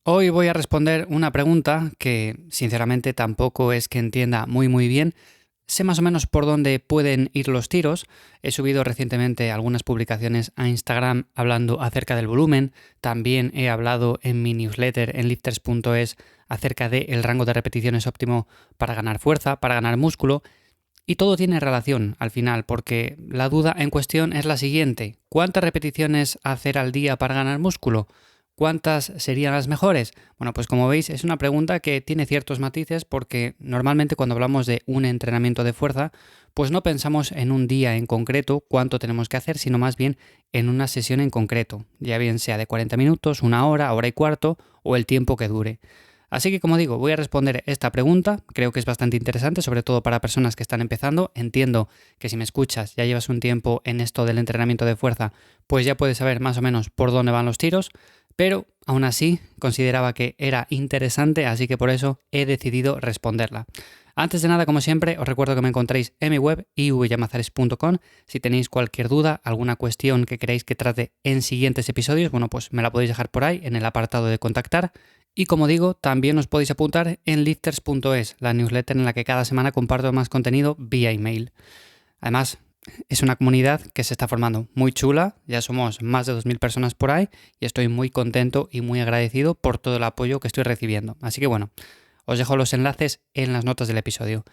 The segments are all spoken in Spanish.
Hoy voy a responder una pregunta que sinceramente tampoco es que entienda muy bien. Sé más o menos por dónde pueden ir los tiros. He subido recientemente algunas publicaciones a Instagram hablando acerca del volumen. También he hablado en mi newsletter en lifters.es acerca del rango de repeticiones óptimo para ganar fuerza, para ganar músculo. Y todo tiene relación al final, porque la duda en cuestión es la siguiente. ¿Cuántas repeticiones hacer al día para ganar músculo? ¿Cuántas serían las mejores? Bueno, pues como veis es una pregunta que tiene ciertos matices porque normalmente cuando hablamos de un entrenamiento de fuerza, pues no pensamos en un día en concreto cuánto tenemos que hacer, sino más bien en una sesión en concreto, ya bien sea de 40 minutos, una hora, hora y cuarto o el tiempo que dure. Así que como digo, voy a responder esta pregunta, creo que es bastante interesante, sobre todo para personas que están empezando. Entiendo que si me escuchas, ya llevas un tiempo en esto del entrenamiento de fuerza, pues ya puedes saber más o menos por dónde van los tiros, pero aún así consideraba que era interesante, así que por eso he decidido responderla. Antes de nada, como siempre, os recuerdo que me encontréis en mi web ivyamazares.com. Si tenéis cualquier duda, alguna cuestión que queráis que trate en siguientes episodios, bueno, pues me la podéis dejar por ahí en el apartado de contactar. Y como digo, también os podéis apuntar en lifters.es, la newsletter en la que cada semana comparto más contenido vía email. Además, es una comunidad que se está formando muy chula, ya somos más de 2000 personas por ahí y estoy muy contento y muy agradecido por todo el apoyo que estoy recibiendo. Así que bueno, os dejo los enlaces en las notas del episodio.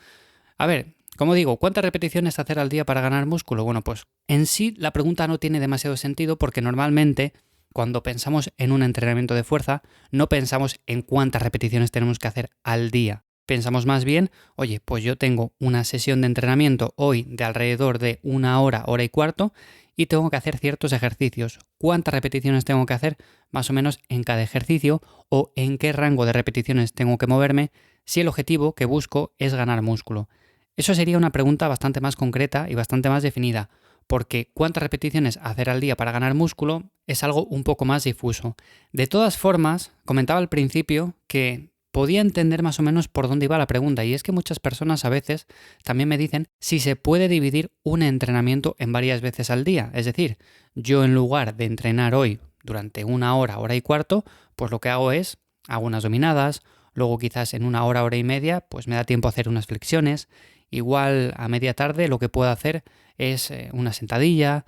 A ver, como digo, ¿cuántas repeticiones hacer al día para ganar músculo? Bueno, pues en sí la pregunta no tiene demasiado sentido porque normalmente cuando pensamos en un entrenamiento de fuerza no pensamos en cuántas repeticiones tenemos que hacer al día. Pensamos más bien, oye, pues yo tengo una sesión de entrenamiento hoy de alrededor de una hora, hora y cuarto, y tengo que hacer ciertos ejercicios. ¿Cuántas repeticiones tengo que hacer más o menos en cada ejercicio o en qué rango de repeticiones tengo que moverme si el objetivo que busco es ganar músculo? Eso sería una pregunta bastante más concreta y bastante más definida, porque cuántas repeticiones hacer al día para ganar músculo es algo un poco más difuso. De todas formas, comentaba al principio que podía entender más o menos por dónde iba la pregunta, y es que muchas personas a veces también me dicen si se puede dividir un entrenamiento en varias veces al día. Es decir, yo en lugar de entrenar hoy durante una hora, hora y cuarto, pues lo que hago es hago unas dominadas, luego quizás en una hora, hora y media, pues me da tiempo a hacer unas flexiones. Igual a media tarde lo que puedo hacer es una sentadilla.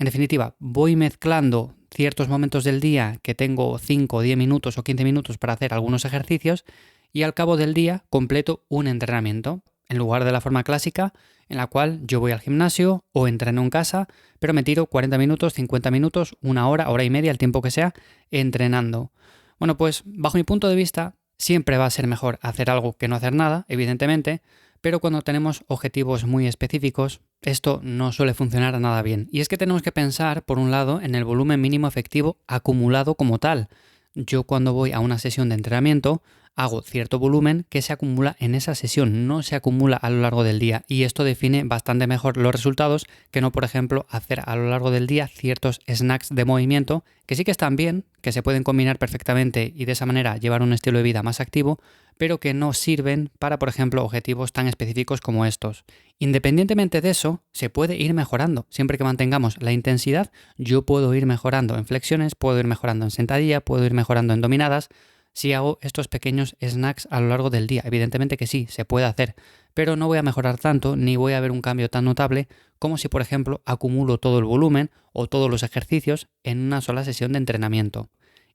En definitiva, voy mezclando ciertos momentos del día que tengo 5, 10 minutos o 15 minutos para hacer algunos ejercicios y al cabo del día completo un entrenamiento, en lugar de la forma clásica en la cual yo voy al gimnasio o entreno en casa, pero me tiro 40 minutos, 50 minutos, una hora, hora y media, el tiempo que sea, entrenando. Bueno, pues bajo mi punto de vista, siempre va a ser mejor hacer algo que no hacer nada, evidentemente, pero cuando tenemos objetivos muy específicos, esto no suele funcionar nada bien. Y es que tenemos que pensar, por un lado, en el volumen mínimo efectivo acumulado como tal. Yo cuando voy a una sesión de entrenamiento, hago cierto volumen que se acumula en esa sesión, no se acumula a lo largo del día. Y esto define bastante mejor los resultados que no, por ejemplo, hacer a lo largo del día ciertos snacks de movimiento que sí que están bien, que se pueden combinar perfectamente y de esa manera llevar un estilo de vida más activo, pero que no sirven para, por ejemplo, objetivos tan específicos como estos. Independientemente de eso, se puede ir mejorando. Siempre que mantengamos la intensidad, yo puedo ir mejorando en flexiones, puedo ir mejorando en sentadilla, puedo ir mejorando en dominadas, si hago estos pequeños snacks a lo largo del día. Evidentemente que sí, se puede hacer, pero no voy a mejorar tanto ni voy a ver un cambio tan notable como si, por ejemplo, acumulo todo el volumen o todos los ejercicios en una sola sesión de entrenamiento.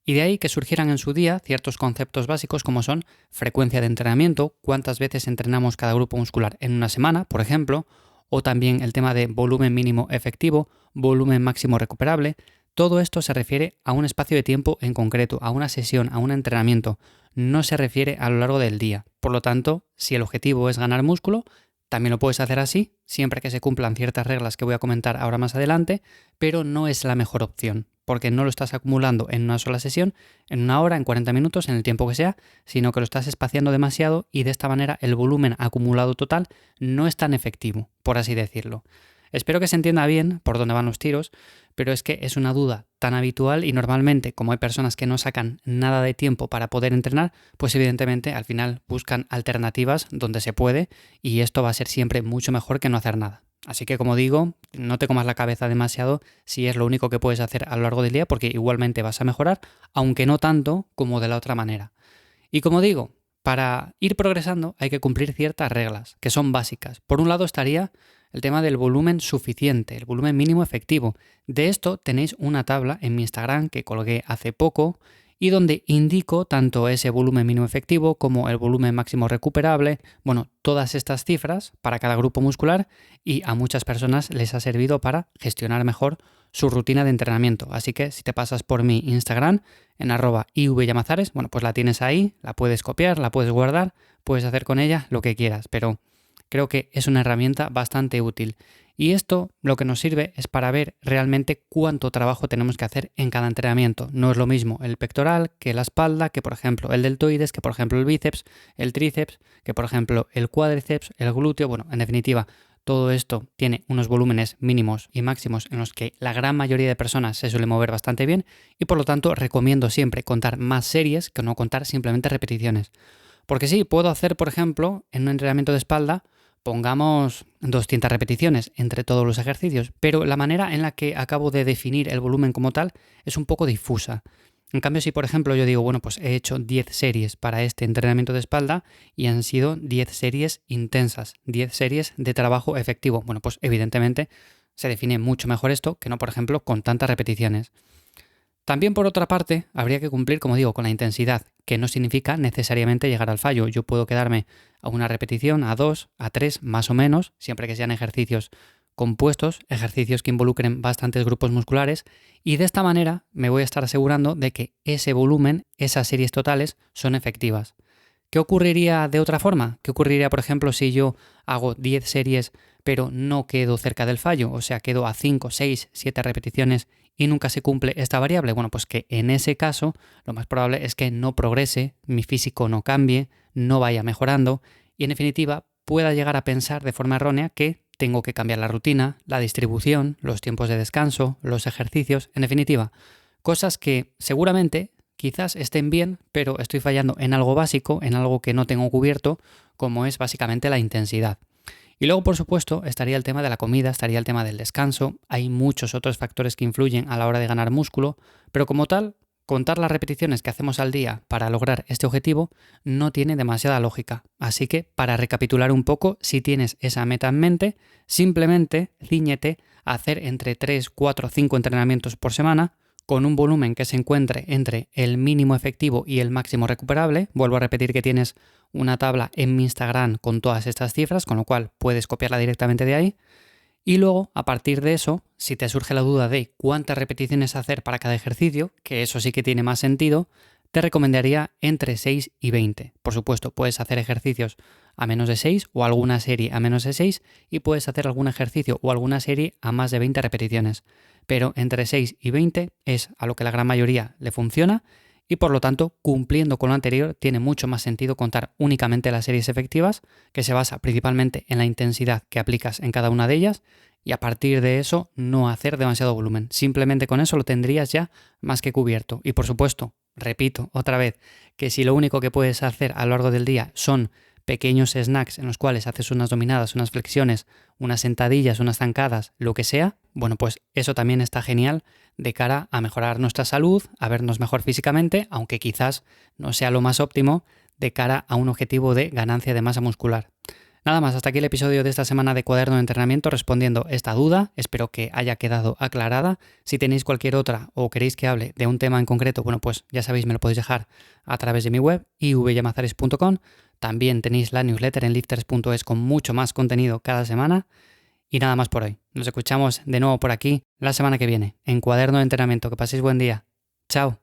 Y de ahí que surgieran en su día ciertos conceptos básicos como son frecuencia de entrenamiento, cuántas veces entrenamos cada grupo muscular en una semana, por ejemplo, o también el tema de volumen mínimo efectivo, volumen máximo recuperable. Todo esto se refiere a un espacio de tiempo en concreto, a una sesión, a un entrenamiento, no se refiere a lo largo del día. Por lo tanto, si el objetivo es ganar músculo, también lo puedes hacer así, siempre que se cumplan ciertas reglas que voy a comentar ahora más adelante, pero no es la mejor opción, porque no lo estás acumulando en una sola sesión, en una hora, en 40 minutos, en el tiempo que sea, sino que lo estás espaciando demasiado y de esta manera el volumen acumulado total no es tan efectivo, por así decirlo. Espero que se entienda bien por dónde van los tiros, pero es que es una duda tan habitual y normalmente, como hay personas que no sacan nada de tiempo para poder entrenar, pues evidentemente al final buscan alternativas donde se puede y esto va a ser siempre mucho mejor que no hacer nada. Así que, como digo, no te comas la cabeza demasiado si es lo único que puedes hacer a lo largo del día, porque igualmente vas a mejorar, aunque no tanto como de la otra manera. Y como digo, para ir progresando hay que cumplir ciertas reglas, que son básicas. Por un lado estaría el tema del volumen suficiente, el volumen mínimo efectivo. De esto tenéis una tabla en mi Instagram que colgué hace poco y donde indico tanto ese volumen mínimo efectivo como el volumen máximo recuperable, bueno, todas estas cifras para cada grupo muscular, y a muchas personas les ha servido para gestionar mejor su rutina de entrenamiento. Así que si te pasas por mi Instagram en @ivyamazares, bueno, pues la tienes ahí, la puedes copiar, la puedes guardar, puedes hacer con ella lo que quieras, pero creo que es una herramienta bastante útil. Y esto lo que nos sirve es para ver realmente cuánto trabajo tenemos que hacer en cada entrenamiento. No es lo mismo el pectoral que la espalda, que por ejemplo el deltoides, que por ejemplo el bíceps, el tríceps, que por ejemplo el cuádriceps, el glúteo. Bueno, en definitiva, todo esto tiene unos volúmenes mínimos y máximos en los que la gran mayoría de personas se suele mover bastante bien y por lo tanto recomiendo siempre contar más series que no contar simplemente repeticiones. Porque sí, puedo hacer, por ejemplo, en un entrenamiento de espalda, pongamos 200 repeticiones entre todos los ejercicios, pero la manera en la que acabo de definir el volumen como tal es un poco difusa. En cambio, si por ejemplo yo digo, bueno, pues he hecho 10 series para este entrenamiento de espalda y han sido 10 series intensas, 10 series de trabajo efectivo, bueno, pues evidentemente se define mucho mejor esto que no, por ejemplo, con tantas repeticiones. También, por otra parte, habría que cumplir, como digo, con la intensidad, que no significa necesariamente llegar al fallo. Yo puedo quedarme a una repetición, a 2, a 3, más o menos, siempre que sean ejercicios compuestos, ejercicios que involucren bastantes grupos musculares, y de esta manera me voy a estar asegurando de que ese volumen, esas series totales, son efectivas. ¿Qué ocurriría de otra forma? ¿Qué ocurriría, por ejemplo, si yo hago 10 series pero no quedo cerca del fallo? O sea, quedo a 5, 6, 7 repeticiones y nunca se cumple esta variable. Bueno, pues que en ese caso lo más probable es que no progrese, mi físico no cambie, no vaya mejorando y en definitiva pueda llegar a pensar de forma errónea que tengo que cambiar la rutina, la distribución, los tiempos de descanso, los ejercicios, en definitiva, cosas que seguramente quizás estén bien, pero estoy fallando en algo básico, en algo que no tengo cubierto, como es básicamente la intensidad. Y luego, por supuesto, estaría el tema de la comida, estaría el tema del descanso, hay muchos otros factores que influyen a la hora de ganar músculo, pero como tal, contar las repeticiones que hacemos al día para lograr este objetivo no tiene demasiada lógica. Así que, para recapitular un poco, si tienes esa meta en mente, simplemente cíñete a hacer entre 3, 4, 5 entrenamientos por semana, con un volumen que se encuentre entre el mínimo efectivo y el máximo recuperable. Vuelvo a repetir que tienes una tabla en mi Instagram con todas estas cifras, con lo cual puedes copiarla directamente de ahí. Y luego, a partir de eso, si te surge la duda de cuántas repeticiones hacer para cada ejercicio, que eso sí que tiene más sentido, te recomendaría entre 6 y 20. Por supuesto, puedes hacer ejercicios a menos de 6 o alguna serie a menos de 6 y puedes hacer algún ejercicio o alguna serie a más de 20 repeticiones. Pero entre 6 y 20 es a lo que la gran mayoría le funciona y por lo tanto, cumpliendo con lo anterior, tiene mucho más sentido contar únicamente las series efectivas, que se basa principalmente en la intensidad que aplicas en cada una de ellas, y a partir de eso no hacer demasiado volumen. Simplemente con eso lo tendrías ya más que cubierto. Y por supuesto, repito otra vez, que si lo único que puedes hacer a lo largo del día son pequeños snacks en los cuales haces unas dominadas, unas flexiones, unas sentadillas, unas zancadas, lo que sea, bueno, pues eso también está genial de cara a mejorar nuestra salud, a vernos mejor físicamente, aunque quizás no sea lo más óptimo de cara a un objetivo de ganancia de masa muscular. Nada más, hasta aquí el episodio de esta semana de Cuaderno de Entrenamiento respondiendo esta duda, espero que haya quedado aclarada. Si tenéis cualquier otra o queréis que hable de un tema en concreto, bueno, pues ya sabéis, me lo podéis dejar a través de mi web, ivyamazares.com. También tenéis la newsletter en lifters.es con mucho más contenido cada semana. Y nada más por hoy. Nos escuchamos de nuevo por aquí la semana que viene, en Cuaderno de Entrenamiento. Que paséis buen día. Chao.